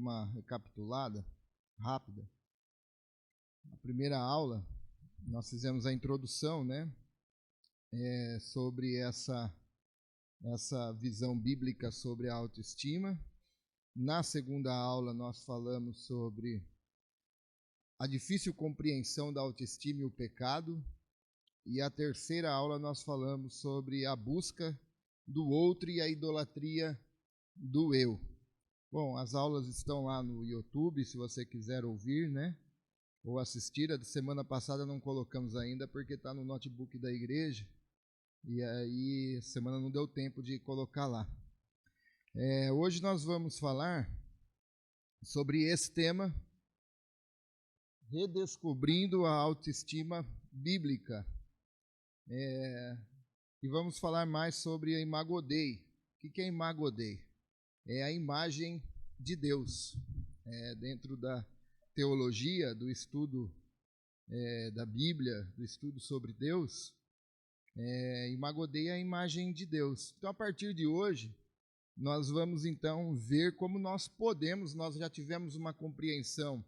uma recapitulada rápida. Na primeira aula, nós fizemos a introdução, né, sobre essa visão bíblica sobre a autoestima. Na segunda aula, nós falamos sobre a difícil compreensão da autoestima e o pecado. E a terceira aula, nós falamos sobre a busca do outro e a idolatria do eu. Bom, as aulas estão lá no YouTube, se você quiser ouvir, né? Ou assistir. A de semana passada não colocamos ainda, porque está no notebook da igreja. E aí, semana não deu tempo de colocar lá. Hoje nós vamos falar sobre esse tema, redescobrindo a autoestima bíblica. E vamos falar mais sobre a Imago Dei. O que é Imago Dei? É a imagem de Deus. Dentro da teologia, do estudo da Bíblia, do estudo sobre Deus, Imago Dei é a imagem de Deus. Então, a partir de hoje, nós vamos então ver como nós já tivemos uma compreensão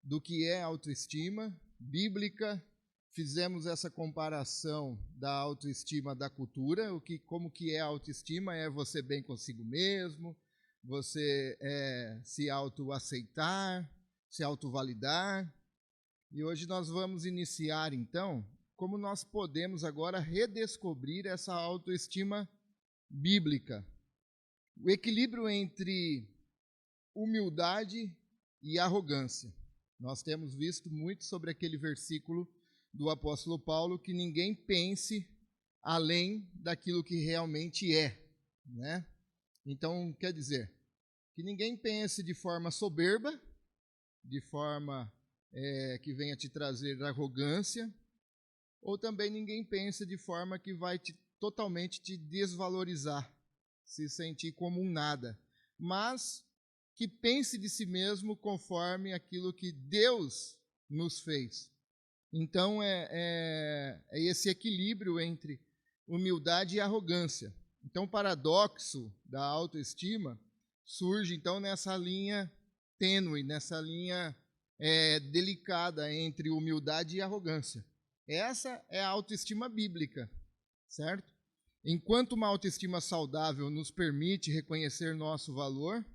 do que é autoestima bíblica, fizemos essa comparação da autoestima da cultura, como que é a autoestima, é você bem consigo mesmo, você se autoaceitar, se autovalidar. E hoje nós vamos iniciar então como nós podemos agora redescobrir essa autoestima bíblica. O equilíbrio entre humildade e arrogância. Nós temos visto muito sobre aquele versículo do apóstolo Paulo, que ninguém pense além daquilo que realmente é, né? Então, quer dizer, que ninguém pense de forma soberba, de forma que venha te trazer arrogância, ou também ninguém pense de forma que vai totalmente te desvalorizar, se sentir como um nada, mas que pense de si mesmo conforme aquilo que Deus nos fez. Então, é esse equilíbrio entre humildade e arrogância. Então, o paradoxo da autoestima surge, então, nessa linha tênue, nessa linha delicada entre humildade e arrogância. Essa é a autoestima bíblica, certo? Enquanto uma autoestima saudável nos permite reconhecer nosso valor,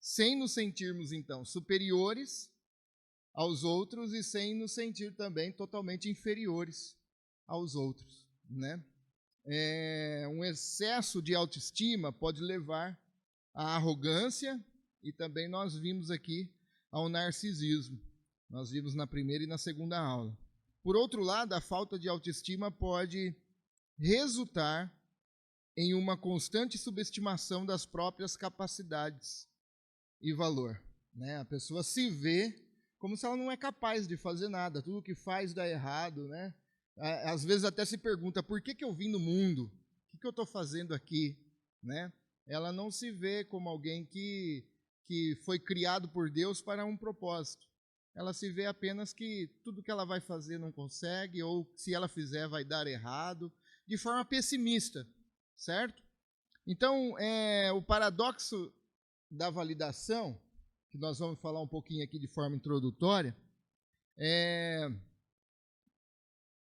sem nos sentirmos, então, superiores aos outros e sem nos sentir também totalmente inferiores aos outros, né? Um excesso de autoestima pode levar à arrogância e também nós vimos aqui ao narcisismo. Nós vimos na primeira e na segunda aula. Por outro lado, a falta de autoestima pode resultar em uma constante subestimação das próprias capacidades e valor, né? A pessoa se vê como se ela não é capaz de fazer nada, tudo que faz dá errado, né? Às vezes até se pergunta, por que eu vim no mundo? O que eu estou fazendo aqui? Né? Ela não se vê como alguém que foi criado por Deus para um propósito. Ela se vê apenas que tudo que ela vai fazer não consegue, ou se ela fizer vai dar errado, de forma pessimista, certo? Então, o paradoxo da validação, que nós vamos falar um pouquinho aqui de forma introdutória,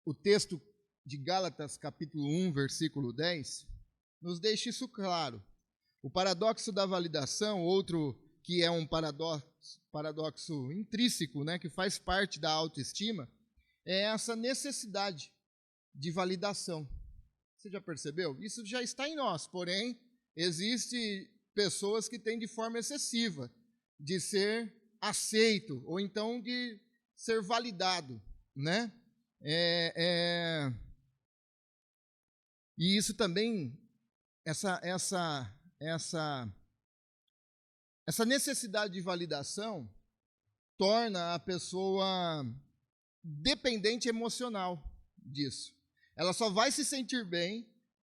o texto de Gálatas, capítulo 1, versículo 10, nos deixa isso claro. O paradoxo da validação, outro que é um paradoxo intrínseco, né, que faz parte da autoestima, é essa necessidade de validação. Você já percebeu? Isso já está em nós, porém, existem pessoas que têm de forma excessiva de ser aceito, ou então de ser validado, né? E isso também, essa necessidade de validação torna a pessoa dependente emocional disso. Ela só vai se sentir bem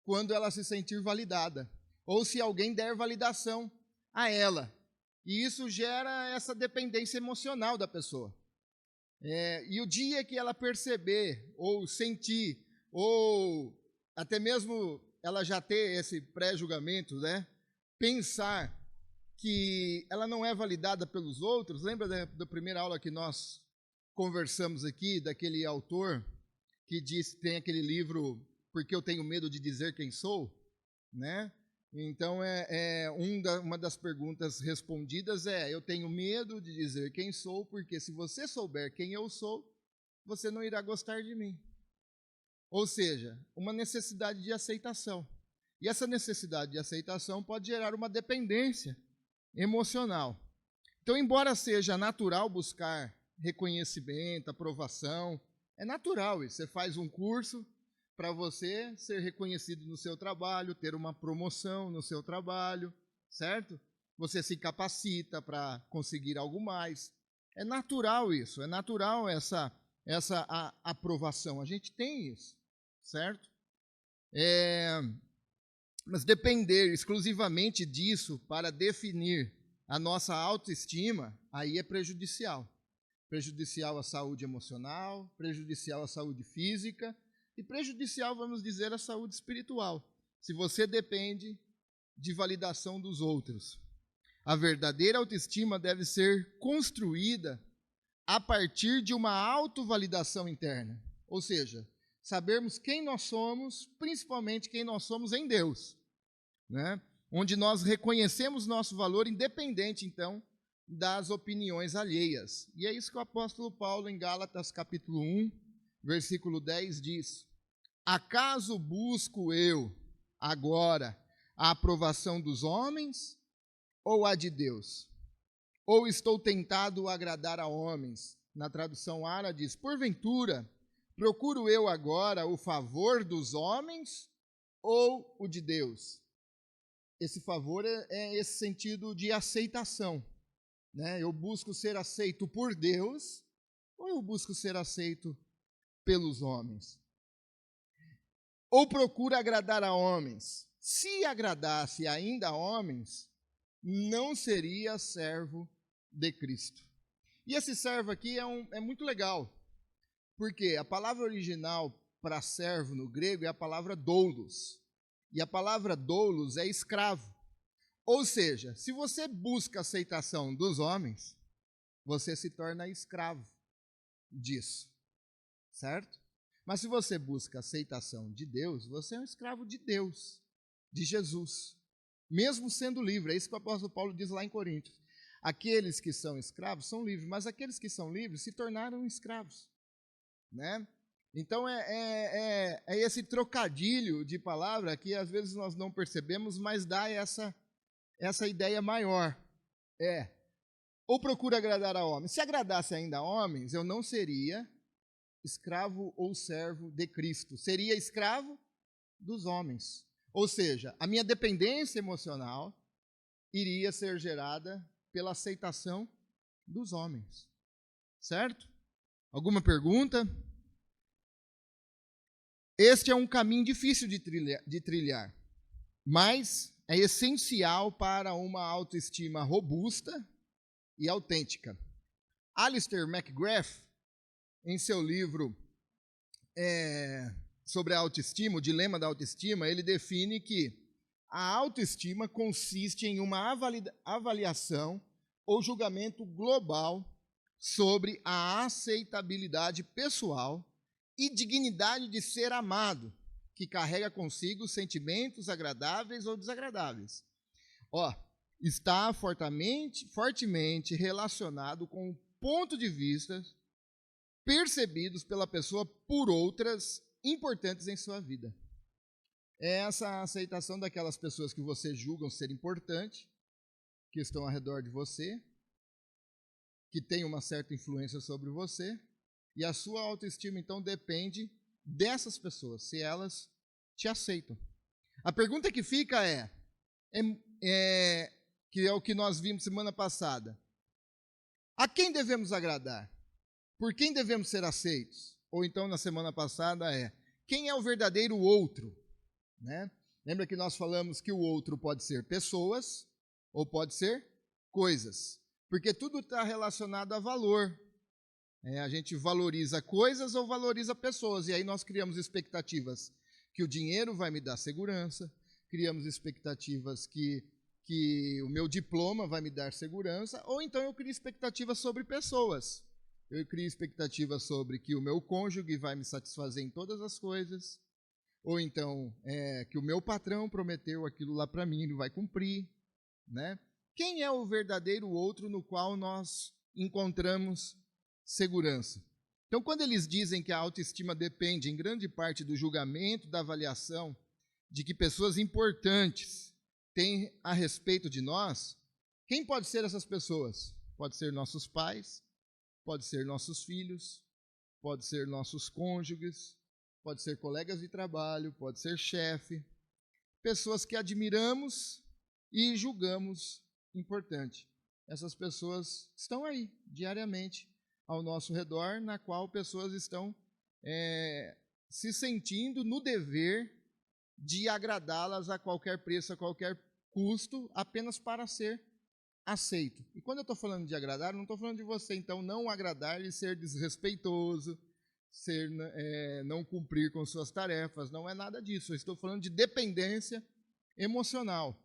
quando ela se sentir validada, ou se alguém der validação a ela. E isso gera essa dependência emocional da pessoa. E o dia que ela perceber, ou sentir, ou até mesmo ela já ter esse pré-julgamento, né? Pensar que ela não é validada pelos outros. Lembra da primeira aula que nós conversamos aqui, daquele autor que tem aquele livro Porque Eu Tenho Medo de Dizer Quem Sou, né? Então, uma das perguntas respondidas eu tenho medo de dizer quem sou, porque se você souber quem eu sou, você não irá gostar de mim. Ou seja, uma necessidade de aceitação. E essa necessidade de aceitação pode gerar uma dependência emocional. Então, embora seja natural buscar reconhecimento, aprovação, é natural isso. Você faz um curso para você ser reconhecido no seu trabalho, ter uma promoção no seu trabalho, certo? Você se capacita para conseguir algo mais. É natural isso, é natural essa aprovação. A gente tem isso, certo? Mas depender exclusivamente disso para definir a nossa autoestima, aí é prejudicial. Prejudicial à saúde emocional, prejudicial à saúde física e prejudicial, vamos dizer, à saúde espiritual, se você depende de validação dos outros. A verdadeira autoestima deve ser construída a partir de uma autovalidação interna, ou seja, sabermos quem nós somos, principalmente quem nós somos em Deus, né? Onde nós reconhecemos nosso valor independente, então, das opiniões alheias. E é isso que o apóstolo Paulo, em Gálatas capítulo 1, versículo 10, diz: acaso busco eu, agora, a aprovação dos homens ou a de Deus? Ou estou tentado a agradar a homens? Na tradução árabe diz: porventura, procuro eu agora o favor dos homens ou o de Deus? Esse favor é esse sentido de aceitação, né? Eu busco ser aceito por Deus ou eu busco ser aceito pelos homens? Ou procura agradar a homens? Se agradasse ainda a homens, não seria servo de Cristo. E esse servo aqui é muito legal, porque a palavra original para servo no grego é a palavra doulos, e a palavra doulos é escravo. Ou seja, se você busca a aceitação dos homens, você se torna escravo disso, certo? Mas se você busca a aceitação de Deus, você é um escravo de Deus, de Jesus, mesmo sendo livre. É isso que o apóstolo Paulo diz lá em Coríntios. Aqueles que são escravos são livres, mas aqueles que são livres se tornaram escravos, né? Então é esse trocadilho de palavra que às vezes nós não percebemos, mas dá essa ideia maior. Ou procura agradar a homens. Se agradasse ainda a homens, eu não seria escravo ou servo de Cristo. Seria escravo dos homens. Ou seja, a minha dependência emocional iria ser gerada pela aceitação dos homens. Certo? Alguma pergunta? Este é um caminho difícil de trilhar, mas é essencial para uma autoestima robusta e autêntica. Alistair McGrath, em seu livro sobre a autoestima, o dilema da autoestima, ele define que a autoestima consiste em uma avaliação ou julgamento global sobre a aceitabilidade pessoal e dignidade de ser amado, que carrega consigo sentimentos agradáveis ou desagradáveis. Está fortemente relacionado com o ponto de vista percebidos pela pessoa por outras importantes em sua vida. É essa aceitação daquelas pessoas que você julga ser importante, que estão ao redor de você, que têm uma certa influência sobre você, e a sua autoestima, então, depende dessas pessoas, se elas te aceitam. A pergunta que fica que é o que nós vimos semana passada: a quem devemos agradar? Por quem devemos ser aceitos? Ou então, na semana passada, quem é o verdadeiro outro? Né? Lembra que nós falamos que o outro pode ser pessoas ou pode ser coisas, porque tudo está relacionado a valor. A gente valoriza coisas ou valoriza pessoas, e aí nós criamos expectativas que o dinheiro vai me dar segurança, criamos expectativas que que o meu diploma vai me dar segurança, ou então eu crio expectativas sobre pessoas. Eu crio expectativas sobre que o meu cônjuge vai me satisfazer em todas as coisas, ou então que o meu patrão prometeu aquilo lá para mim, ele vai cumprir, né? Quem é o verdadeiro outro no qual nós encontramos segurança? Então, quando eles dizem que a autoestima depende em grande parte do julgamento, da avaliação de que pessoas importantes têm a respeito de nós, quem pode ser essas pessoas? Pode ser nossos pais, pode ser nossos filhos, pode ser nossos cônjuges, pode ser colegas de trabalho, pode ser chefe, pessoas que admiramos e julgamos importante. Essas pessoas estão aí, diariamente, ao nosso redor, na qual pessoas estão se sentindo no dever de agradá-las a qualquer preço, a qualquer custo, apenas para ser aceito. E quando eu estou falando de agradar, eu não estou falando de você, então, não agradar e ser desrespeitoso, não cumprir com suas tarefas, não é nada disso. Eu estou falando de dependência emocional,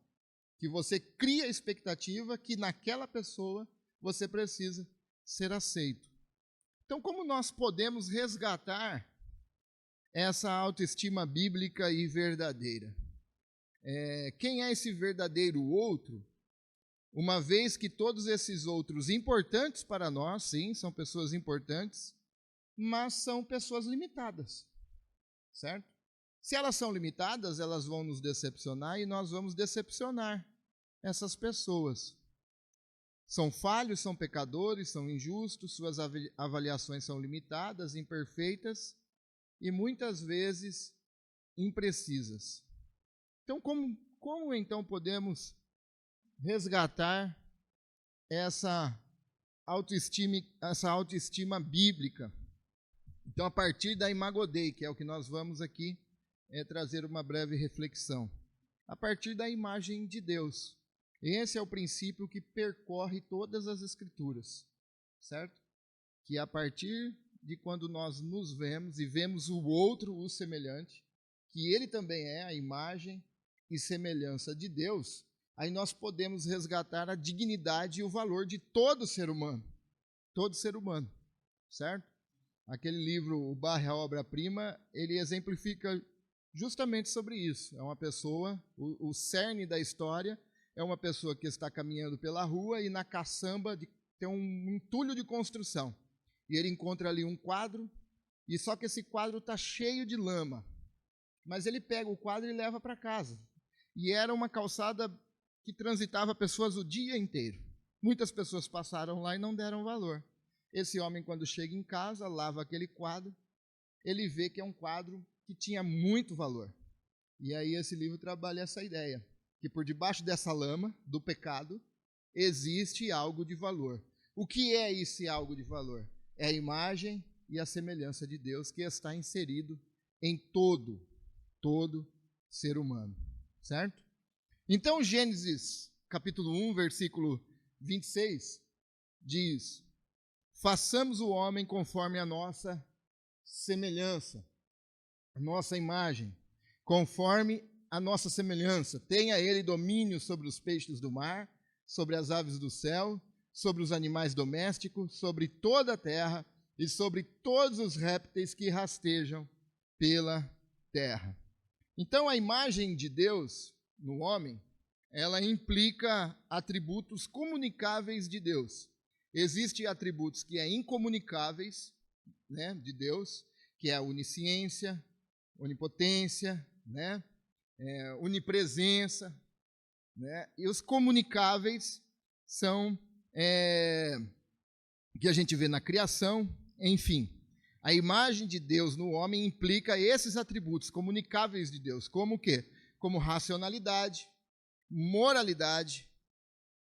que você cria a expectativa que naquela pessoa você precisa ser aceito. Então, como nós podemos resgatar essa autoestima bíblica e verdadeira? Quem é esse verdadeiro outro? Uma vez que todos esses outros importantes para nós, sim, são pessoas importantes, mas são pessoas limitadas, certo? Se elas são limitadas, elas vão nos decepcionar e nós vamos decepcionar essas pessoas. São falhos, são pecadores, são injustos, suas avaliações são limitadas, imperfeitas e muitas vezes imprecisas. Então, como então podemos resgatar essa autoestima bíblica? Então, a partir da Imago Dei, que é o que nós vamos aqui trazer uma breve reflexão. A partir da imagem de Deus. Esse é o princípio que percorre todas as Escrituras, certo? Que a partir de quando nós nos vemos e vemos o outro, o semelhante, que ele também é a imagem e semelhança de Deus, aí nós podemos resgatar a dignidade e o valor de todo ser humano, certo? Aquele livro, O Barre a Obra-Prima, ele exemplifica justamente sobre isso. É uma pessoa, o cerne da história é uma pessoa que está caminhando pela rua e na caçamba tem um entulho de construção. E ele encontra ali um quadro, e só que esse quadro está cheio de lama. Mas ele pega o quadro e leva para casa. E era uma calçada que transitava pessoas o dia inteiro. Muitas pessoas passaram lá e não deram valor. Esse homem, quando chega em casa, lava aquele quadro, ele vê que é um quadro que tinha muito valor. E aí esse livro trabalha essa ideia, que por debaixo dessa lama do pecado existe algo de valor. O que é esse algo de valor? É a imagem e a semelhança de Deus que está inserido em todo ser humano, certo? Então, Gênesis capítulo 1, versículo 26, diz: façamos o homem conforme a nossa semelhança, a nossa imagem, conforme a nossa semelhança. Tenha ele domínio sobre os peixes do mar, sobre as aves do céu, sobre os animais domésticos, sobre toda a terra e sobre todos os répteis que rastejam pela terra. Então, a imagem de Deus no homem, ela implica atributos comunicáveis de Deus. Existem atributos que são incomunicáveis, né, de Deus, que é a onisciência, onipotência, né, onipresença, né, e os comunicáveis são que a gente vê na criação, enfim. A imagem de Deus no homem implica esses atributos comunicáveis de Deus, como o quê? Como racionalidade, moralidade,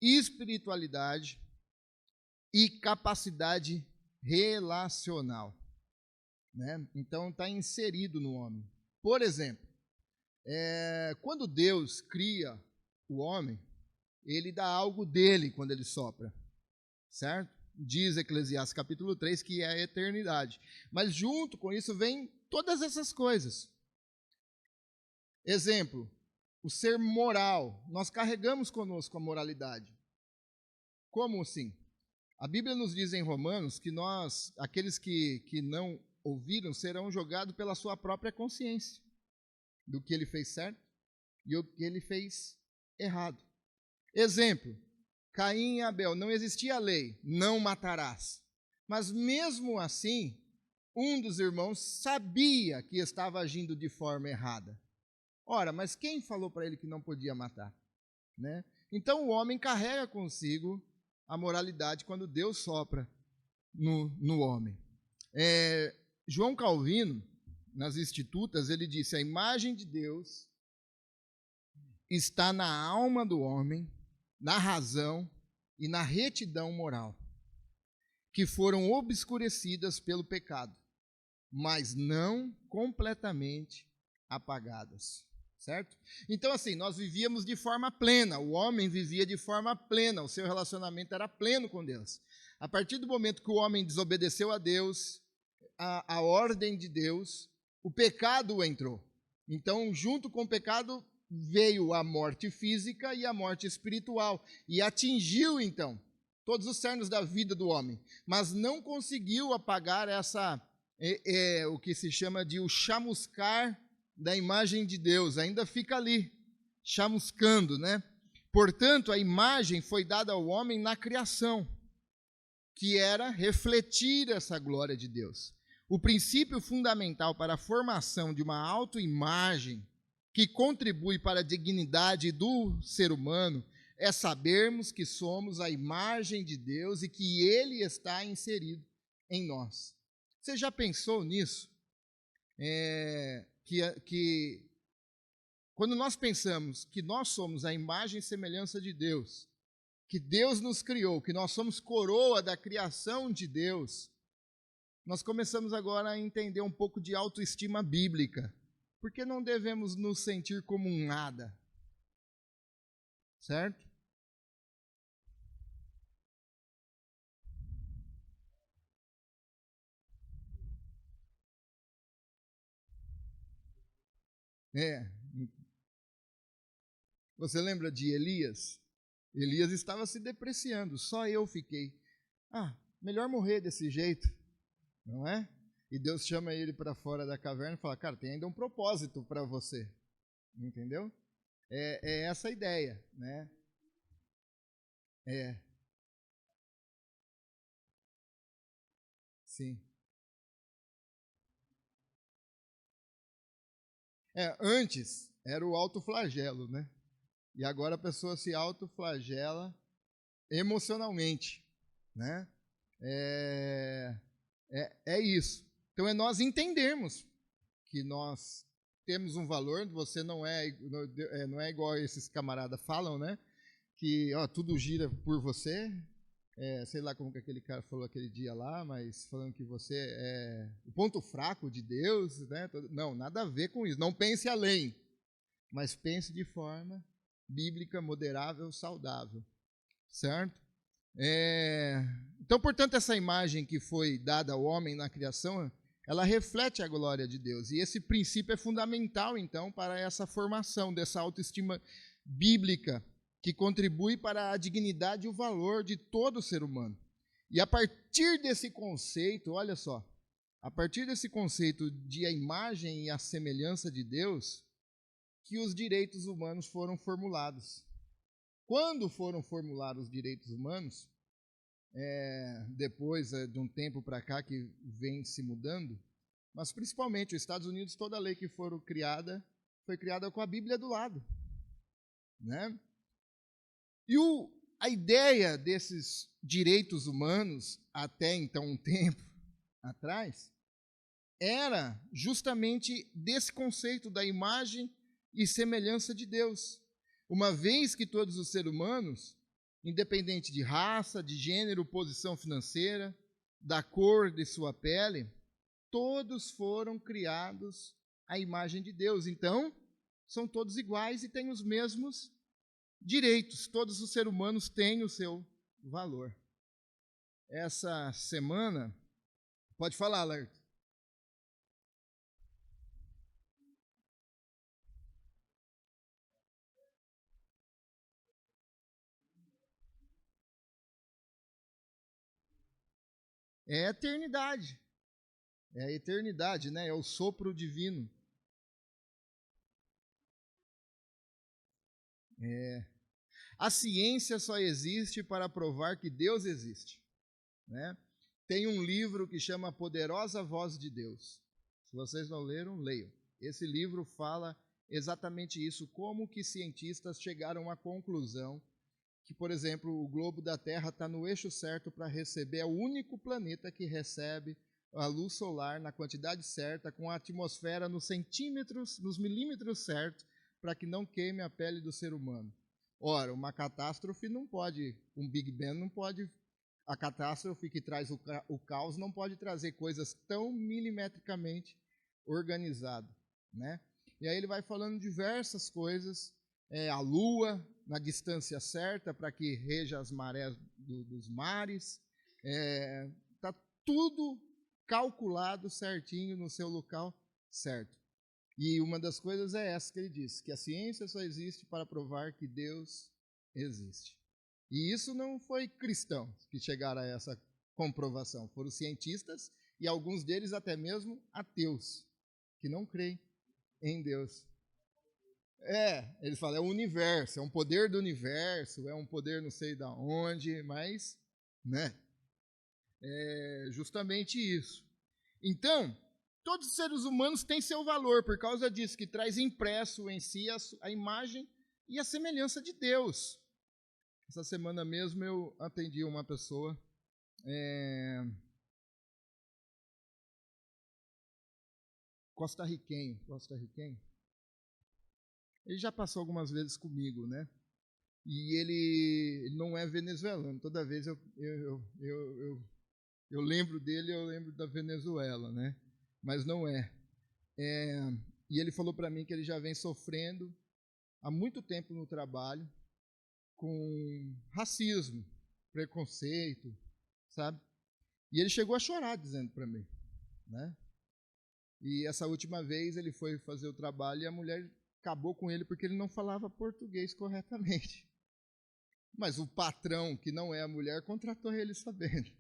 espiritualidade e capacidade relacional, né? Então, está inserido no homem. Por exemplo, quando Deus cria o homem, ele dá algo dele quando ele sopra, certo? Diz Eclesiastes capítulo 3 que é a eternidade. Mas junto com isso vem todas essas coisas. Exemplo, o ser moral. Nós carregamos conosco a moralidade. Como assim? A Bíblia nos diz em Romanos que aqueles que não ouviram, serão julgados pela sua própria consciência, do que ele fez certo e o que ele fez errado. Exemplo, Caim e Abel, não existia a lei, não matarás. Mas mesmo assim, um dos irmãos sabia que estava agindo de forma errada. Ora, mas quem falou para ele que não podia matar? Né? Então o homem carrega consigo a moralidade quando Deus sopra no homem. João Calvino, nas Institutas, ele disse: a imagem de Deus está na alma do homem, na razão e na retidão moral, que foram obscurecidas pelo pecado, mas não completamente apagadas. Certo? Então, assim, nós vivíamos de forma plena, o homem vivia de forma plena, o seu relacionamento era pleno com Deus. A partir do momento que o homem desobedeceu a Deus, a ordem de Deus, o pecado entrou. Então, junto com o pecado, veio a morte física e a morte espiritual, e atingiu, então, todos os cernos da vida do homem, mas não conseguiu apagar o que se chama de o chamuscar da imagem de Deus, ainda fica ali, chamuscando, né? Portanto, a imagem foi dada ao homem na criação, que era refletir essa glória de Deus. O princípio fundamental para a formação de uma autoimagem que contribui para a dignidade do ser humano é sabermos que somos a imagem de Deus e que Ele está inserido em nós. Você já pensou nisso? Que quando nós pensamos que nós somos a imagem e semelhança de Deus, que Deus nos criou, que nós somos coroa da criação de Deus, nós começamos agora a entender um pouco de autoestima bíblica, porque não devemos nos sentir como um nada, certo? Você lembra de Elias? Elias estava se depreciando, só eu fiquei. Melhor morrer desse jeito, não é? E Deus chama ele para fora da caverna e fala: cara, tem ainda um propósito para você, entendeu? É essa a ideia, né? Sim. Antes era o autoflagelo, né? E agora a pessoa se autoflagela emocionalmente, né? É isso. Então é nós entendermos que nós temos um valor. Você não é igual esses camaradas falam, né? Que tudo gira por você. Sei lá como que aquele cara falou aquele dia lá, mas falando que você é o ponto fraco de Deus, né? Não, nada a ver com isso. Não pense além, mas pense de forma bíblica, moderável, saudável, certo? Então, portanto, essa imagem que foi dada ao homem na criação, ela reflete a glória de Deus. E esse princípio é fundamental, então, para essa formação dessa autoestima bíblica, que contribui para a dignidade e o valor de todo ser humano. E a partir desse conceito, olha só, a partir desse conceito de a imagem e a semelhança de Deus, que os direitos humanos foram formulados. Quando foram formulados os direitos humanos, depois de um tempo para cá que vem se mudando, mas principalmente os Estados Unidos, toda a lei que foi criada com a Bíblia do lado, né? E a ideia desses direitos humanos, até então um tempo atrás, era justamente desse conceito da imagem e semelhança de Deus. Uma vez que todos os seres humanos, independente de raça, de gênero, posição financeira, da cor de sua pele, todos foram criados à imagem de Deus. Então, são todos iguais e têm os mesmos direitos. Todos os seres humanos têm o seu valor. Essa semana, pode falar, Lerto. é a eternidade. É a eternidade, né? É o sopro divino. A ciência só existe para provar que Deus existe, né? Tem um livro que chama A Poderosa Voz de Deus. Se vocês não leram, leiam. Esse livro fala exatamente isso, como que cientistas chegaram à conclusão que, por exemplo, o globo da Terra está no eixo certo para receber, é o único planeta que recebe a luz solar na quantidade certa, com a atmosfera nos centímetros, nos milímetros certos, para que não queime a pele do ser humano. Ora, uma catástrofe não pode, um Big Bang não pode, a catástrofe que traz o caos não pode trazer coisas tão milimetricamente organizadas, né? E aí ele vai falando diversas coisas, a lua na distância certa para que reja as marés dos mares, está tudo calculado certinho no seu local certo. E uma das coisas é essa que ele disse, que a ciência só existe para provar que Deus existe. E isso não foi cristãos que chegaram a essa comprovação, foram cientistas e alguns deles até mesmo ateus, que não creem em Deus. Eles falam, é o universo, é um poder do universo, é um poder não sei da onde, mas, né, é justamente isso. Então, todos os seres humanos têm seu valor, por causa disso, que traz impresso em si a imagem e a semelhança de Deus. Essa semana mesmo eu atendi uma pessoa, costarriquenho. Ele já passou algumas vezes comigo, né? E ele não é venezuelano. Toda vez eu lembro dele, eu lembro da Venezuela, né? Mas não é. E ele falou para mim que ele já vem sofrendo há muito tempo no trabalho com racismo, preconceito, sabe? E ele chegou a chorar dizendo para mim, né? E essa última vez ele foi fazer o trabalho e a mulher acabou com ele porque ele não falava português corretamente. Mas o patrão, que não é a mulher, contratou ele sabendo,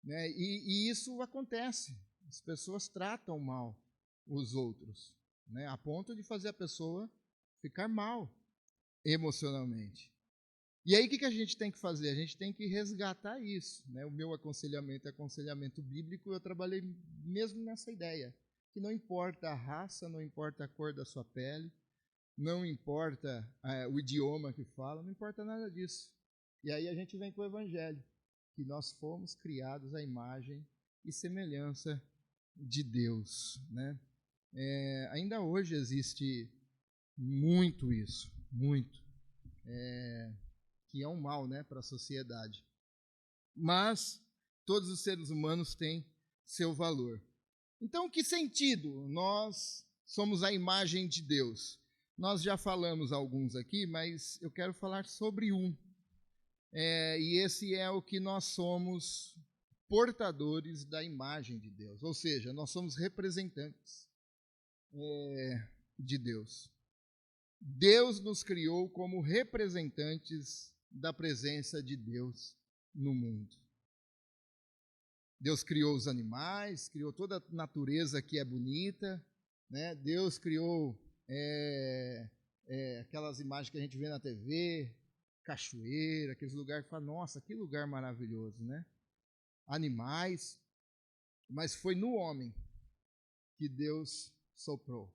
né? E isso acontece. As pessoas tratam mal os outros, né? A ponto de fazer a pessoa ficar mal emocionalmente. E aí o que a gente tem que fazer? A gente tem que resgatar isso, né? O meu aconselhamento é aconselhamento bíblico, eu trabalhei mesmo nessa ideia, que não importa a raça, não importa a cor da sua pele, não importa o idioma que fala, não importa nada disso. E aí a gente vem com o evangelho, que nós fomos criados à imagem e semelhança de Deus, né? Ainda hoje existe muito isso, muito, que é um mal, né, para a sociedade. Mas todos os seres humanos têm seu valor. Então, que sentido nós somos a imagem de Deus? Nós já falamos alguns aqui, mas eu quero falar sobre um. E esse é o que nós somos portadores da imagem de Deus. Ou seja, nós somos representantes de Deus. Deus nos criou como representantes da presença de Deus no mundo. Deus criou os animais, criou toda a natureza que é bonita, né? Deus criou aquelas imagens que a gente vê na TV, cachoeira, aqueles lugares que fala, nossa, que lugar maravilhoso, né? Animais, mas foi no homem que Deus soprou.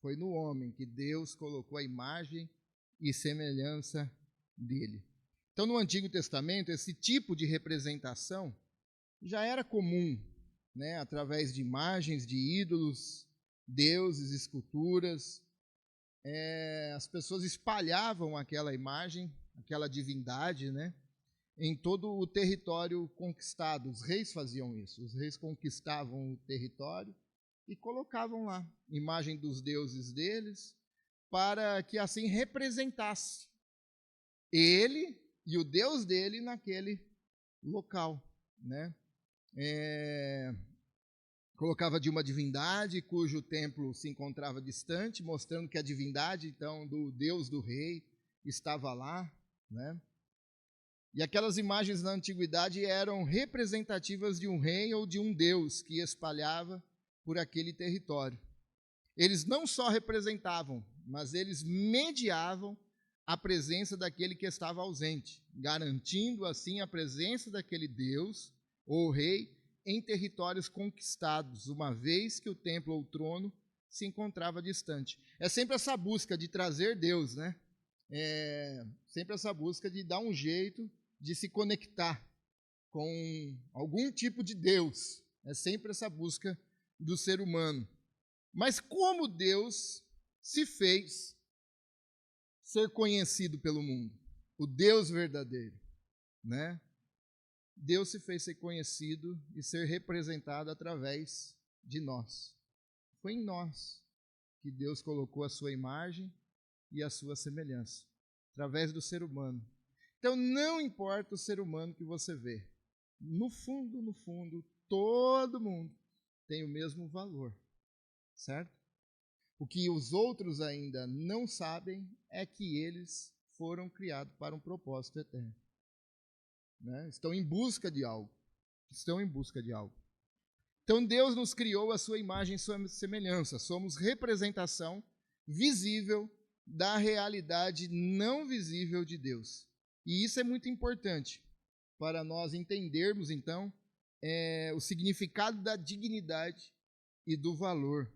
Foi no homem que Deus colocou a imagem e semelhança dele. Então, no Antigo Testamento, esse tipo de representação já era comum, né? Através de imagens de ídolos, deuses, esculturas. As pessoas espalhavam aquela imagem, aquela divindade, né? Em todo o território conquistado. Os reis faziam isso. Os reis conquistavam o território e colocavam lá imagem dos deuses deles, para que assim representasse ele e o Deus dele naquele local, né? Colocava de uma divindade cujo templo se encontrava distante, mostrando que a divindade, então, do Deus do rei estava lá, né? E aquelas imagens na antiguidade eram representativas de um rei ou de um deus que espalhava por aquele território. Eles não só representavam, mas eles mediavam a presença daquele que estava ausente, garantindo assim a presença daquele deus ou rei em territórios conquistados, uma vez que o templo ou o trono se encontrava distante. É sempre essa busca de trazer Deus, né? É sempre essa busca de dar um jeito de se conectar com algum tipo de Deus. É sempre essa busca do ser humano. Mas como Deus se fez ser conhecido pelo mundo? O Deus verdadeiro, né? Deus se fez ser conhecido e ser representado através de nós. Foi em nós que Deus colocou a sua imagem e a sua semelhança, através do ser humano. Então, não importa o ser humano que você vê, no fundo, todo mundo tem o mesmo valor, certo? O que os outros ainda não sabem é que eles foram criados para um propósito eterno. Né? Estão em busca de algo. Então, Deus nos criou a sua imagem e sua semelhança. Somos representação visível da realidade não visível de Deus. E isso é muito importante para nós entendermos, então, o significado da dignidade e do valor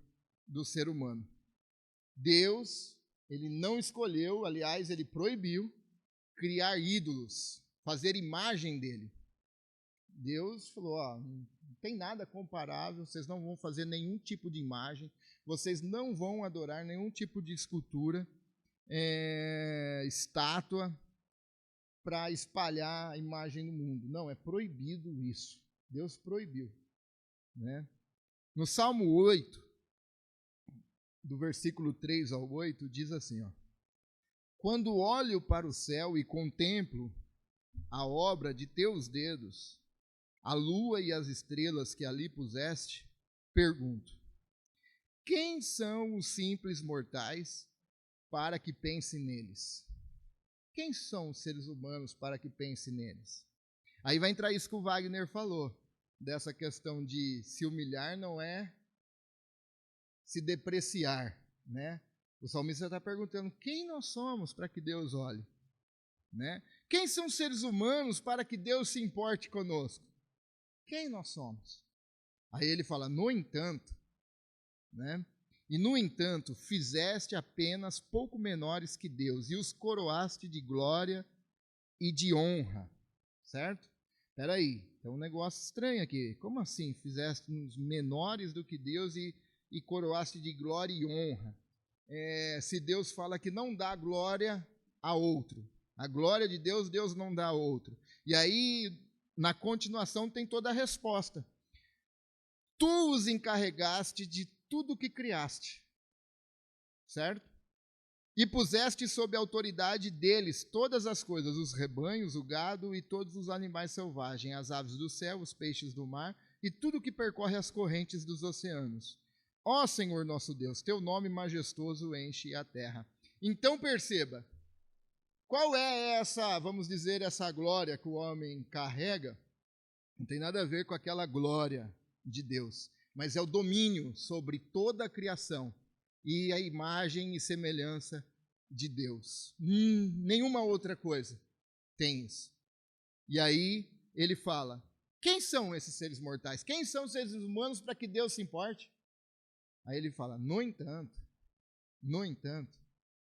do ser humano. Deus, ele não escolheu, aliás, ele proibiu criar ídolos, fazer imagem dele. Deus falou, não tem nada comparável, vocês não vão fazer nenhum tipo de imagem, vocês não vão adorar nenhum tipo de escultura, estátua, para espalhar a imagem no mundo. Não, é proibido isso. Deus proibiu. Né? No Salmo 8, do versículo 3 ao 8, diz assim, quando olho para o céu e contemplo a obra de teus dedos, a lua e as estrelas que ali puseste, pergunto, quem são os simples mortais para que pense neles? Quem são os seres humanos para que pense neles? Aí vai entrar isso que o Wagner falou, dessa questão de se humilhar não é se depreciar, né? O salmista está perguntando, quem nós somos para que Deus olhe? Né? Quem são os seres humanos para que Deus se importe conosco? Quem nós somos? Aí ele fala, no entanto, né? E no entanto, fizeste apenas pouco menores que Deus e os coroaste de glória e de honra, certo? Espera aí, tem um negócio estranho aqui. Como assim? Fizeste uns menores do que Deus e coroaste de glória e honra? Se Deus fala que não dá glória a outro, a glória de Deus, Deus não dá a outro. E aí, na continuação, tem toda a resposta. Tu os encarregaste de tudo que criaste, certo? E puseste sob a autoridade deles todas as coisas, os rebanhos, o gado e todos os animais selvagens, as aves do céu, os peixes do mar e tudo que percorre as correntes dos oceanos. Ó Senhor nosso Deus, teu nome majestoso enche a terra. Então perceba, qual é essa, vamos dizer, essa glória que o homem carrega? Não tem nada a ver com aquela glória de Deus, mas é o domínio sobre toda a criação e a imagem e semelhança de Deus. Nenhuma outra coisa tem isso. E aí ele fala, quem são esses seres mortais? Quem são os seres humanos para que Deus se importe? Aí ele fala, no entanto,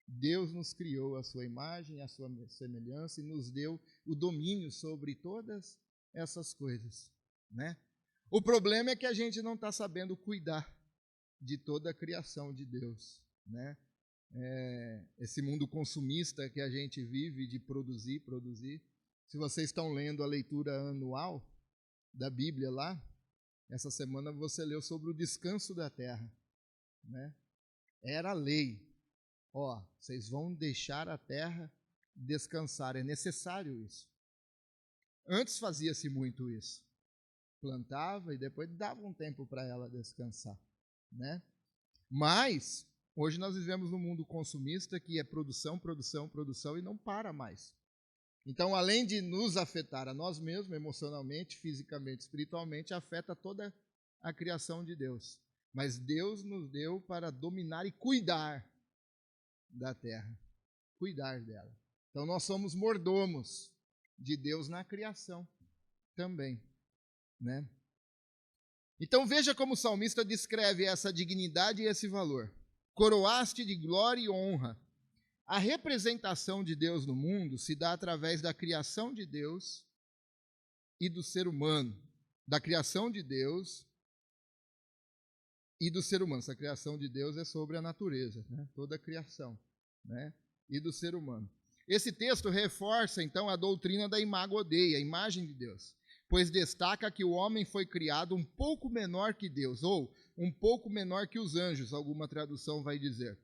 Deus nos criou a sua imagem, a sua semelhança e nos deu o domínio sobre todas essas coisas, né? O problema é que a gente não está sabendo cuidar de toda a criação de Deus, né? Esse mundo consumista que a gente vive de produzir. Se vocês estão lendo a leitura anual da Bíblia lá, essa semana você leu sobre o descanso da terra, né? Era a lei. Vocês vão deixar a terra descansar, é necessário isso. Antes fazia-se muito isso. Plantava e depois dava um tempo para ela descansar, né? Mas hoje nós vivemos num mundo consumista que é produção e não para mais. Então, além de nos afetar a nós mesmos, emocionalmente, fisicamente, espiritualmente, afeta toda a criação de Deus. Mas Deus nos deu para dominar e cuidar da terra, cuidar dela. Então, nós somos mordomos de Deus na criação também, né? Então, veja como o salmista descreve essa dignidade e esse valor. Coroaste de glória e honra. A representação de Deus no mundo se dá através da criação de Deus e do ser humano. Da criação de Deus e do ser humano. Essa criação de Deus é sobre a natureza, né? Toda a criação, né? E do ser humano. Esse texto reforça, então, a doutrina da imago Dei, a imagem de Deus, pois destaca que o homem foi criado um pouco menor que Deus, ou um pouco menor que os anjos, alguma tradução vai dizer,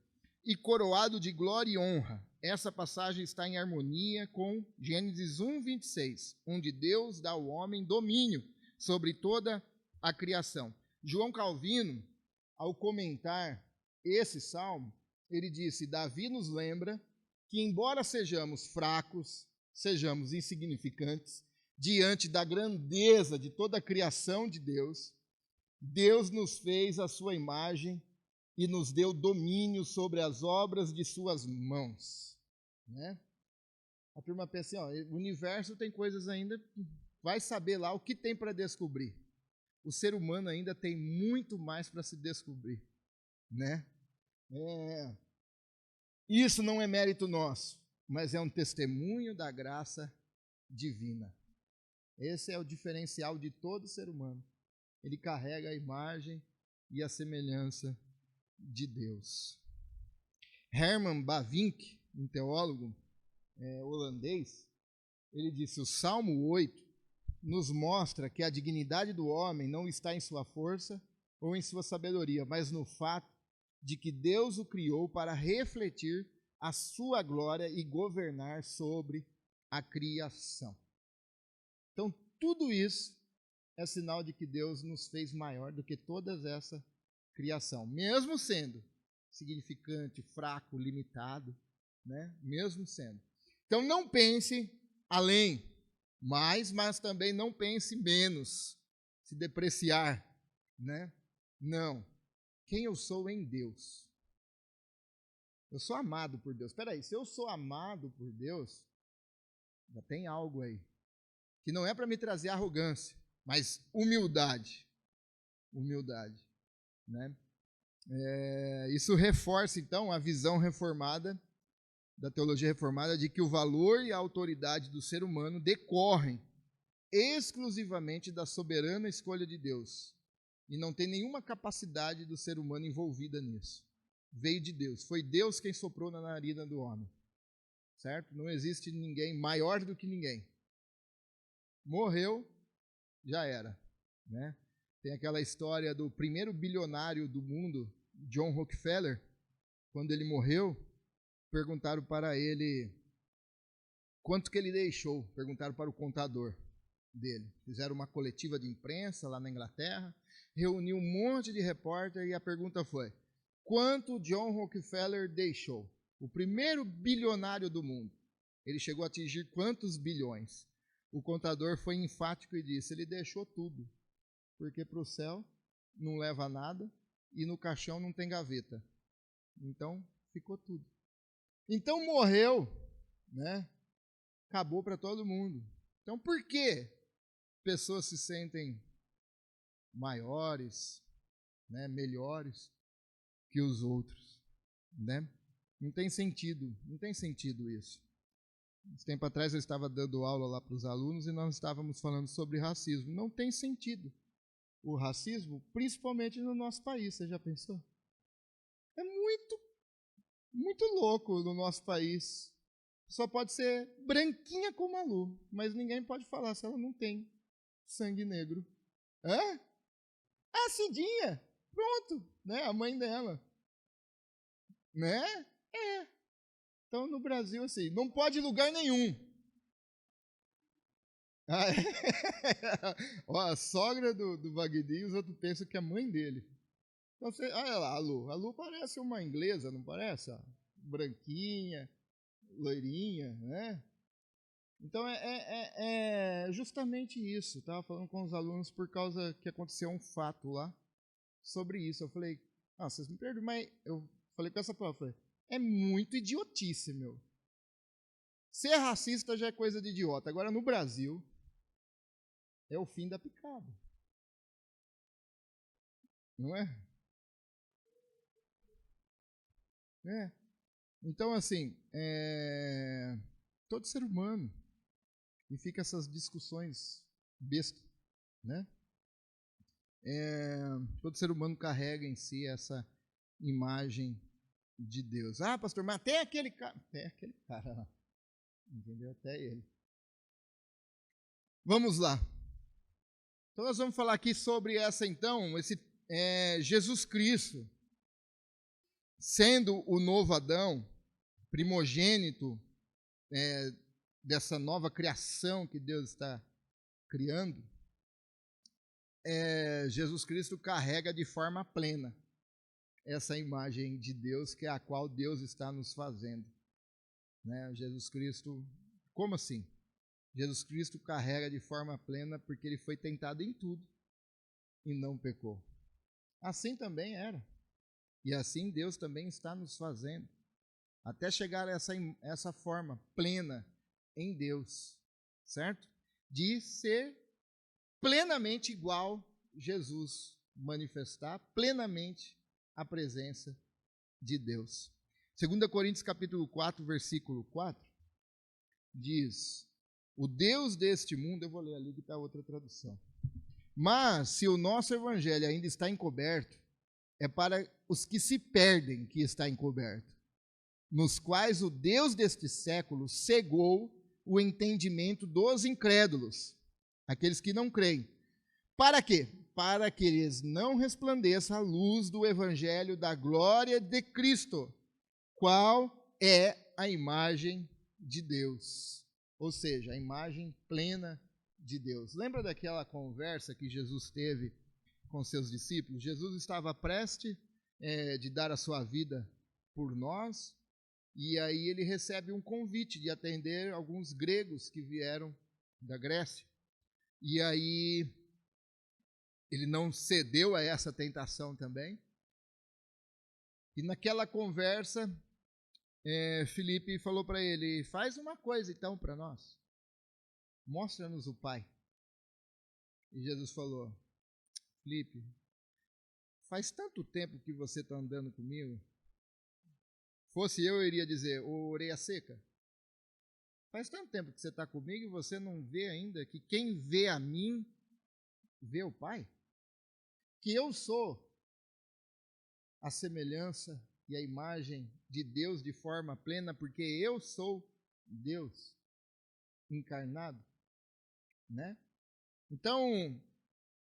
e coroado de glória e honra. Essa passagem está em harmonia com Gênesis 1:26, onde Deus dá ao homem domínio sobre toda a criação. João Calvino, ao comentar esse salmo, ele disse: Davi nos lembra que, embora sejamos fracos, sejamos insignificantes, diante da grandeza de toda a criação de Deus, Deus nos fez a sua imagem e nos deu domínio sobre as obras de suas mãos, né? A turma pensa assim, ó, o universo tem coisas ainda, vai saber lá o que tem para descobrir. O ser humano ainda tem muito mais para se descobrir, né? Isso não é mérito nosso, mas é um testemunho da graça divina. Esse é o diferencial de todo ser humano. Ele carrega a imagem e a semelhança de Deus. Herman Bavinck, um teólogo holandês, ele disse: o Salmo 8 nos mostra que a dignidade do homem não está em sua força ou em sua sabedoria, mas no fato de que Deus o criou para refletir a sua glória e governar sobre a criação. Então, tudo isso é sinal de que Deus nos fez maior do que toda essa criação, mesmo sendo significante, fraco, limitado, né? Mesmo sendo. Então, não pense além, mas também não pense menos, se depreciar, né? Não. Quem eu sou em Deus? Eu sou amado por Deus. Espera aí, se eu sou amado por Deus, já tem algo aí que não é para me trazer arrogância, mas humildade. Humildade, né? Isso reforça, então, a visão reformada, da teologia reformada, de que o valor e a autoridade do ser humano decorrem exclusivamente da soberana escolha de Deus. E não tem nenhuma capacidade do ser humano envolvida nisso. Veio de Deus. Foi Deus quem soprou na narina do homem. Certo? Não existe ninguém maior do que ninguém. Morreu, já era, né? Tem aquela história do primeiro bilionário do mundo, John Rockefeller. Quando ele morreu, perguntaram para ele quanto que ele deixou. Perguntaram para o contador dele. Fizeram uma coletiva de imprensa lá na Inglaterra, reuniu um monte de repórter e a pergunta foi: quanto John Rockefeller deixou? O primeiro bilionário do mundo. Ele chegou a atingir quantos bilhões? O contador foi enfático e disse: ele deixou tudo, porque para o céu não leva nada e no caixão não tem gaveta. Então, ficou tudo. Então, morreu, né? Acabou para todo mundo. Então, por que pessoas se sentem maiores, né, melhores que os outros, né? Não tem sentido isso. Um tempo atrás eu estava dando aula lá para os alunos e nós estávamos falando sobre racismo. Não tem sentido o racismo, principalmente no nosso país, você já pensou? É muito louco no nosso país. Só pode ser branquinha como a Lu, mas ninguém pode falar se ela não tem sangue negro. Hã? A Cidinha, pronto, né? A mãe dela. Né? Então, no Brasil, assim, não pode ir em lugar nenhum. Ah, é? Ó, a sogra do Wagner, os outros pensam que é a mãe dele. Então, olha lá, a Lu parece uma inglesa, não parece? Ó, branquinha, loirinha, né? Então, é justamente isso. Estava falando com os alunos por causa que aconteceu um fato lá sobre isso. Eu falei, vocês me perdoam, mas eu falei com essa palavra, falei, é muito idiotice, meu. Ser racista já é coisa de idiota. Agora, no Brasil, é o fim da picada. Não é? Então, assim, todo ser humano, e fica essas discussões bestas, né? Todo ser humano carrega em si essa imagem de Deus. Pastor, mas até aquele cara lá, entendeu? Até ele. Vamos lá. Então nós vamos falar aqui sobre esse Jesus Cristo, sendo o novo Adão, primogênito dessa nova criação que Deus está criando. Jesus Cristo carrega de forma plena essa imagem de Deus, que é a qual Deus está nos fazendo. Né? Jesus Cristo, como assim? Jesus Cristo carrega de forma plena porque ele foi tentado em tudo e não pecou. Assim também era. E assim Deus também está nos fazendo, até chegar a essa forma plena em Deus, certo? De ser plenamente igual Jesus, manifestar plenamente a presença de Deus. 2 Coríntios capítulo 4, versículo 4, diz, o Deus deste mundo, eu vou ler ali que está outra tradução, mas se o nosso evangelho ainda está encoberto, é para os que se perdem que está encoberto, nos quais o Deus deste século cegou o entendimento dos incrédulos, aqueles que não creem. Para quê? Para que eles não resplandeça a luz do evangelho da glória de Cristo, qual é a imagem de Deus, ou seja, a imagem plena de Deus. Lembra daquela conversa que Jesus teve com seus discípulos? Jesus estava prestes de dar a sua vida por nós, e aí ele recebe um convite de atender alguns gregos que vieram da Grécia. E aí ele não cedeu a essa tentação também. E naquela conversa, Filipe falou para ele, faz uma coisa então para nós, mostra-nos o Pai. E Jesus falou, Filipe, faz tanto tempo que você está andando comigo, fosse eu iria dizer, ô orelha seca, faz tanto tempo que você está comigo e você não vê ainda que quem vê a mim, vê o Pai? Que eu sou a semelhança e a imagem de Deus de forma plena, porque eu sou Deus encarnado, né? Então,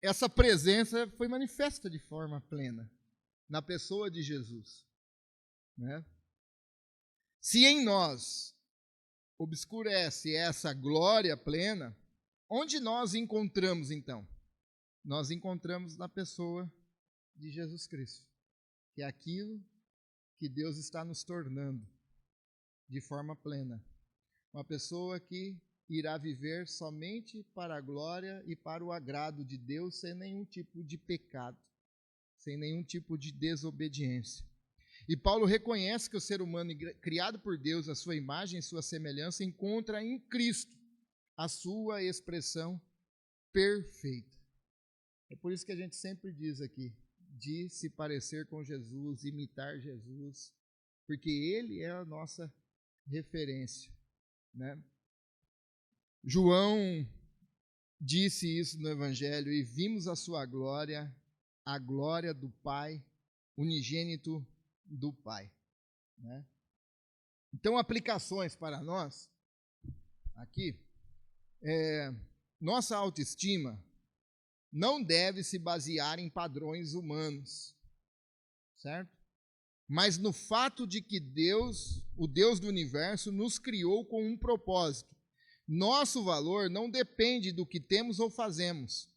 essa presença foi manifesta de forma plena na pessoa de Jesus, né? Se em nós obscurece essa glória plena, onde nós encontramos então? Nós encontramos na pessoa de Jesus Cristo, que é aquilo que Deus está nos tornando de forma plena. Uma pessoa que irá viver somente para a glória e para o agrado de Deus, sem nenhum tipo de pecado, sem nenhum tipo de desobediência. E Paulo reconhece que o ser humano criado por Deus, a sua imagem e sua semelhança, encontra em Cristo a sua expressão perfeita. É por isso que a gente sempre diz aqui, de se parecer com Jesus, imitar Jesus, porque ele é a nossa referência, né? João disse isso no Evangelho, e vimos a sua glória, a glória do Pai, unigênito do Pai, né? Então, aplicações para nós, aqui, nossa autoestima não deve se basear em padrões humanos, certo? Mas no fato de que Deus, o Deus do universo, nos criou com um propósito. Nosso valor não depende do que temos ou fazemos,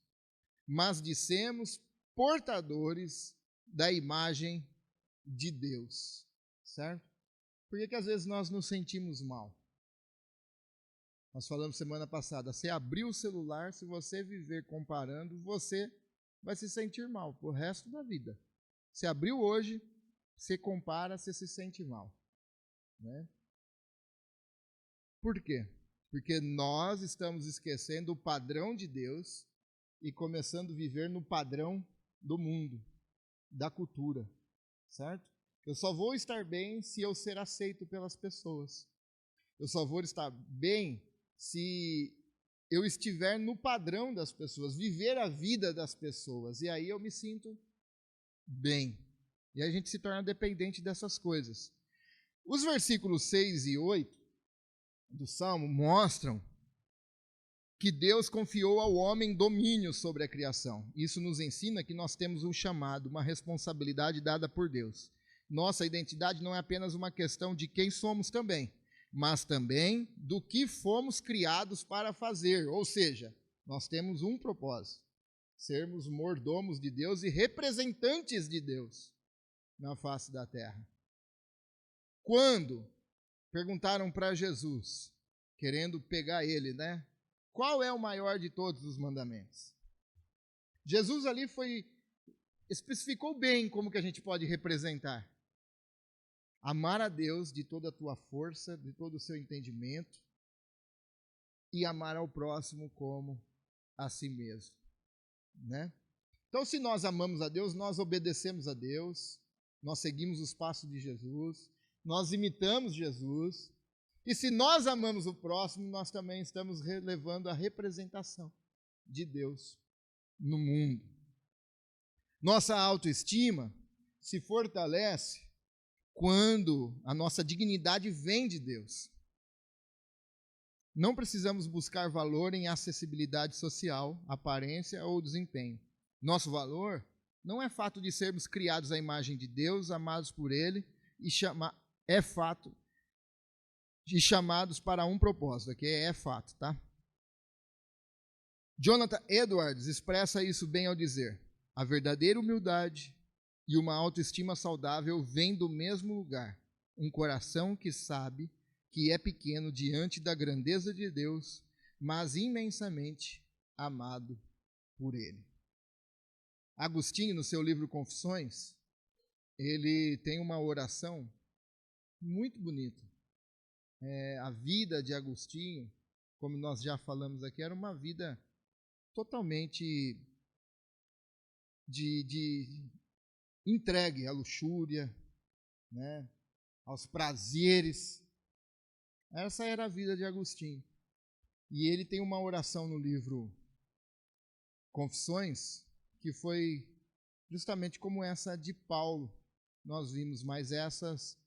mas de sermos portadores da imagem de Deus, certo? Por que às vezes nós nos sentimos mal? Nós falamos semana passada, você abriu o celular, se você viver comparando, você vai se sentir mal pro resto da vida. Você abriu hoje, você compara, você se sente mal. Né? Por quê? Porque nós estamos esquecendo o padrão de Deus e começando a viver no padrão do mundo, da cultura, certo? Eu só vou estar bem se eu ser aceito pelas pessoas. Eu só vou estar bem se eu estiver no padrão das pessoas, viver a vida das pessoas. E aí eu me sinto bem. E aí a gente se torna dependente dessas coisas. Os versículos 6 e 8 do Salmo mostram que Deus confiou ao homem domínio sobre a criação. Isso nos ensina que nós temos um chamado, uma responsabilidade dada por Deus. Nossa identidade não é apenas uma questão de quem somos também, mas também do que fomos criados para fazer. Ou seja, nós temos um propósito: sermos mordomos de Deus e representantes de Deus na face da terra. Quando perguntaram para Jesus, querendo pegar ele, né? Qual é o maior de todos os mandamentos? Jesus ali especificou bem como que a gente pode representar. Amar a Deus de toda a tua força, de todo o seu entendimento, e amar ao próximo como a si mesmo. Né? Então, se nós amamos a Deus, nós obedecemos a Deus, nós seguimos os passos de Jesus, nós imitamos Jesus, e se nós amamos o próximo, nós também estamos levando a representação de Deus no mundo. Nossa autoestima se fortalece quando a nossa dignidade vem de Deus. Não precisamos buscar valor em acessibilidade social, aparência ou desempenho. Nosso valor não é fato de sermos criados à imagem de Deus, amados por Ele, é fato de chamados para um propósito. Aqui é fato, tá? Jonathan Edwards expressa isso bem ao dizer: a verdadeira humildade e uma autoestima saudável vêm do mesmo lugar. Um coração que sabe que é pequeno diante da grandeza de Deus, mas imensamente amado por Ele. Agostinho, no seu livro Confissões, ele tem uma oração muito bonita. A vida de Agostinho, como nós já falamos aqui, era uma vida totalmente de entregue à luxúria, né, aos prazeres. Essa era a vida de Agostinho. E ele tem uma oração no livro Confissões, que foi justamente como essa de Paulo. Nós vimos, mas essas...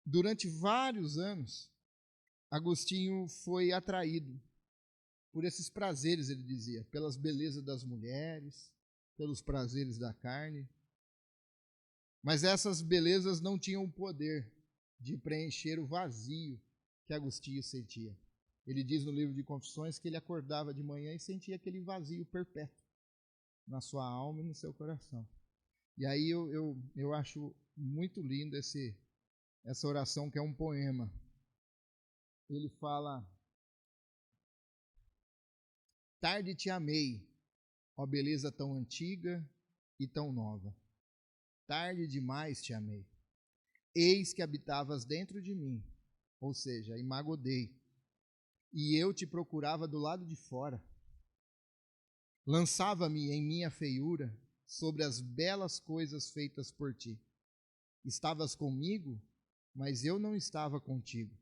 Durante vários anos, Agostinho foi atraído por esses prazeres, ele dizia, pelas belezas das mulheres, pelos prazeres da carne. Mas essas belezas não tinham o poder de preencher o vazio que Agostinho sentia. Ele diz no livro de Confissões que ele acordava de manhã e sentia aquele vazio perpétuo na sua alma e no seu coração. E aí eu acho muito lindo essa oração, que é um poema. Ele fala: tarde te amei, ó beleza tão antiga e tão nova. Tarde demais te amei. Eis que habitavas dentro de mim, ou seja, imago Dei, e eu te procurava do lado de fora. Lançava-me em minha feiura sobre as belas coisas feitas por ti. Estavas comigo, mas eu não estava contigo.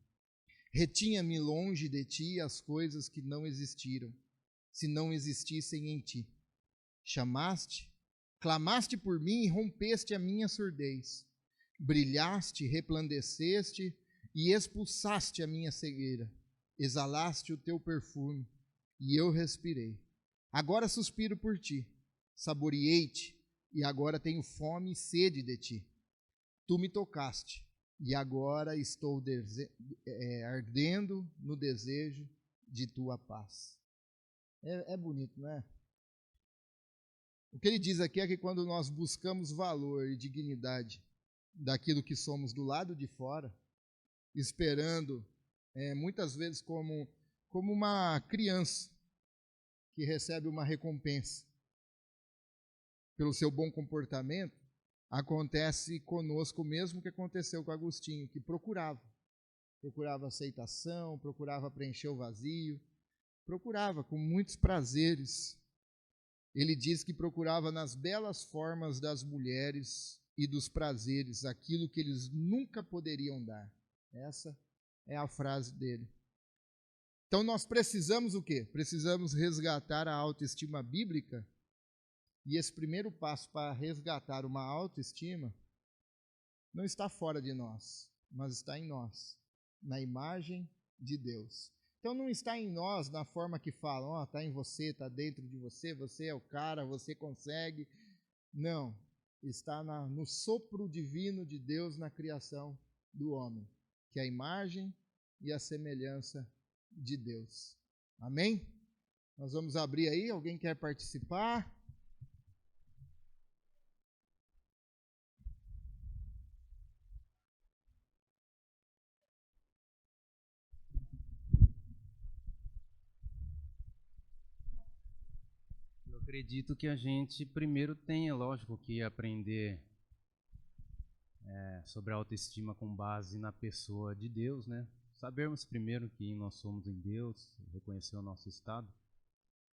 Retinha-me longe de ti as coisas que não existiram, se não existissem em ti. Chamaste, clamaste por mim e rompeste a minha surdez. Brilhaste, resplandeceste e expulsaste a minha cegueira. Exalaste o teu perfume e eu respirei. Agora suspiro por ti, saboreei-te e agora tenho fome e sede de ti. Tu me tocaste e agora estou ardendo no desejo de tua paz. É bonito, não é? O que ele diz aqui é que quando nós buscamos valor e dignidade daquilo que somos do lado de fora, esperando, muitas vezes como uma criança que recebe uma recompensa pelo seu bom comportamento. Acontece conosco o mesmo que aconteceu com Agostinho, que procurava aceitação, procurava preencher o vazio, procurava com muitos prazeres. Ele diz que procurava nas belas formas das mulheres e dos prazeres aquilo que eles nunca poderiam dar. Essa é a frase dele. Então nós precisamos o quê? Precisamos resgatar a autoestima bíblica. E esse primeiro passo para resgatar uma autoestima não está fora de nós, mas está em nós, na imagem de Deus. Então não está em nós na forma que falam, está em você, está dentro de você, você é o cara, você consegue. Não, está no sopro divino de Deus na criação do homem, que é a imagem e a semelhança de Deus. Amém? Nós vamos abrir aí, alguém quer participar? Eu acredito que a gente primeiro tem, lógico, que aprender sobre a autoestima com base na pessoa de Deus, né? Sabermos primeiro que nós somos em Deus, reconhecer o nosso estado.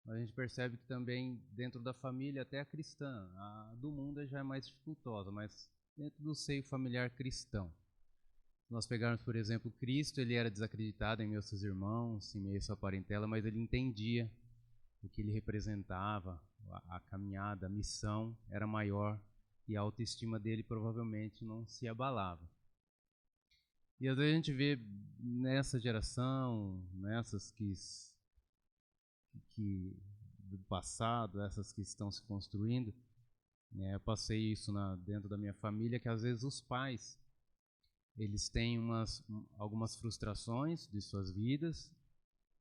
Mas a gente percebe que também dentro da família, até a cristã, a do mundo já é mais dificultosa, mas dentro do seio familiar cristão. Se nós pegarmos, por exemplo, Cristo, ele era desacreditado em meio aos seus irmãos, em meio à sua parentela, mas ele entendia o que ele representava, a caminhada, a missão era maior e a autoestima dele provavelmente não se abalava. E às vezes a gente vê nessa geração, nessas que do passado, essas que estão se construindo, eu passei isso dentro da minha família, que às vezes os pais, eles têm algumas frustrações de suas vidas,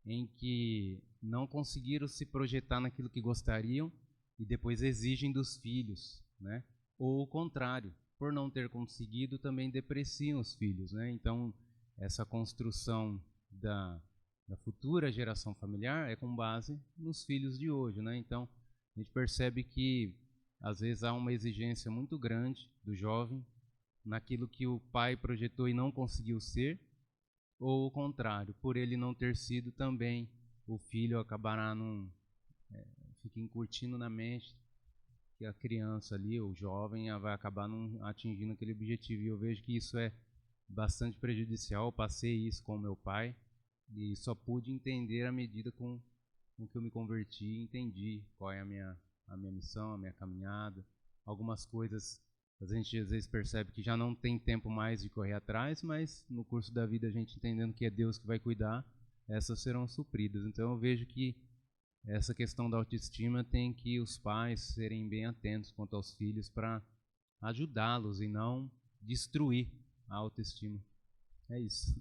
em que não conseguiram se projetar naquilo que gostariam e depois exigem dos filhos, né? Ou o contrário, por não ter conseguido, também depreciam os filhos, né? Então, essa construção da futura geração familiar é com base nos filhos de hoje, né? Então, a gente percebe que, às vezes, há uma exigência muito grande do jovem naquilo que o pai projetou e não conseguiu ser, ou o contrário, por ele não ter sido também, o filho acabará fica incutindo na mente que a criança ali, o jovem, vai acabar não atingindo aquele objetivo. E eu vejo que isso é bastante prejudicial. Eu passei isso com o meu pai e só pude entender à medida com que eu me converti e entendi qual é a minha missão, a minha caminhada. Algumas coisas a gente às vezes percebe que já não tem tempo mais de correr atrás, mas no curso da vida a gente entendendo que é Deus que vai cuidar, essas serão supridas. Então eu vejo que essa questão da autoestima tem que os pais serem bem atentos quanto aos filhos para ajudá-los e não destruir a autoestima. É isso.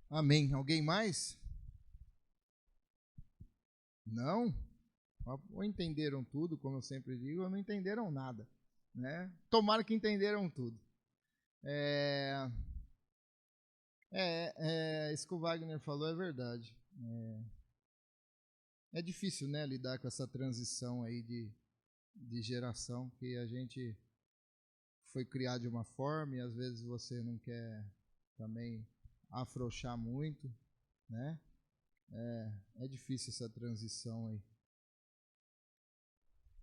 Amém. Alguém mais? Não? Ou entenderam tudo, como eu sempre digo, ou não entenderam nada, né? Tomara que entenderam tudo. Isso que o Wagner falou é verdade. É difícil, né, lidar com essa transição aí de geração, que a gente foi criado de uma forma e às vezes você não quer também afrouxar muito, né? É difícil essa transição aí.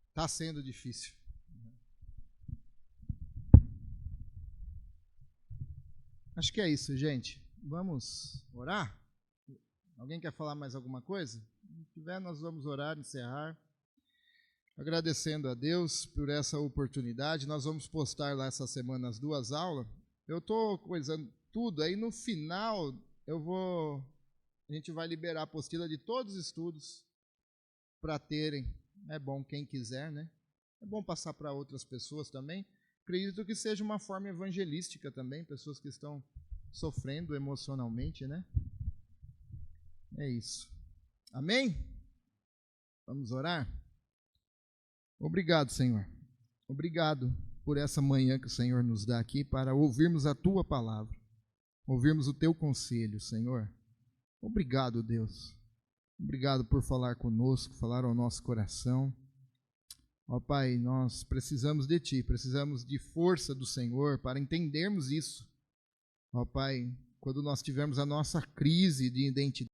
Está sendo difícil. Acho que é isso, gente. Vamos orar? Alguém quer falar mais alguma coisa? Se tiver, nós vamos orar, encerrar. Agradecendo a Deus por essa oportunidade. Nós vamos postar lá essa semana as 2 aulas. Eu estou coisando tudo, aí no final a gente vai liberar a apostila de todos os estudos para terem. É bom quem quiser, né? É bom passar para outras pessoas também. Acredito que seja uma forma evangelística também, pessoas que estão sofrendo emocionalmente, né? É isso. Amém? Vamos orar? Obrigado, Senhor. Obrigado por essa manhã que o Senhor nos dá aqui para ouvirmos a Tua palavra, ouvirmos o Teu conselho, Senhor. Obrigado, Deus. Obrigado por falar conosco, falar ao nosso coração. Ó Pai, nós precisamos de Ti, precisamos de força do Senhor para entendermos isso. Ó Pai, quando nós tivermos a nossa crise de identidade,